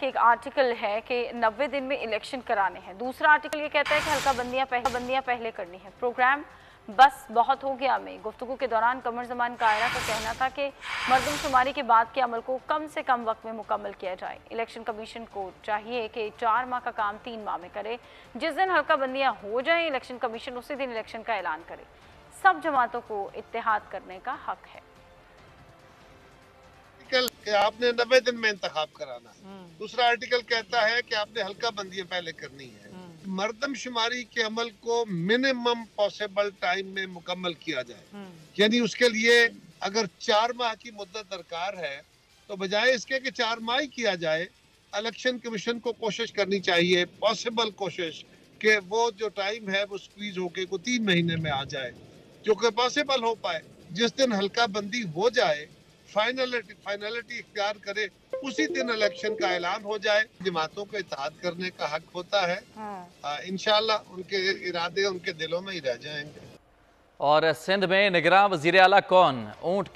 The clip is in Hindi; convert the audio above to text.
कि एक आर्टिकल है कि 90 दिन में इलेक्शन कराने हैं। दूसरा आर्टिकल ये कहता है कि हल्का बंदियां पहले करनी है। प्रोग्राम बस बहुत हो गया में गुफ्तगू के दौरान कमर जमान कायरा का कहना था कि मरदमशुमारी के बाद के अमल को कम से कम वक्त में मुकम्मल किया जाए। इलेक्शन कमीशन को चाहिए कि 4 माह का काम 3 माह में करे। जिस दिन हल्का बंदियां हो जाए, इलेक्शन कमीशन उसी दिन इलेक्शन का ऐलान करे। सब जमातों को इत्तेहाद करने का हक है। कि आपने 90 दिन में इंतखाब कराना है। दूसरा आर्टिकल कहता है कि आपने हल्का बंदियां पहले करनी है। मर्दमशुमारी के अमल को मिनिमम पॉसिबल टाइम में मुकम्मल किया जाए। यानी उसके लिए अगर 4 माह की मुद्दत दरकार है तो बजाय इसके कि 4 माह ही किया जाए, इलेक्शन कमीशन को कोशिश करनी चाहिए, पॉसिबल कोशिश कि वो जो टाइम है वो स्क्वीज होके को 3 महीने में आ जाए, जो कि पॉसिबल हो पाए। जिस दिन हल्का बंदी हो जाए, फाइनलिटी इख्तियार करे, उसी दिन इलेक्शन का ऐलान हो जाए। जमातों को इत्तेहाद करने का हक होता है। इंशाल्लाह उनके इरादे उनके दिलों में ही रह जाएंगे। और सिंध में निगरान वजीर आला कौन? ऊंट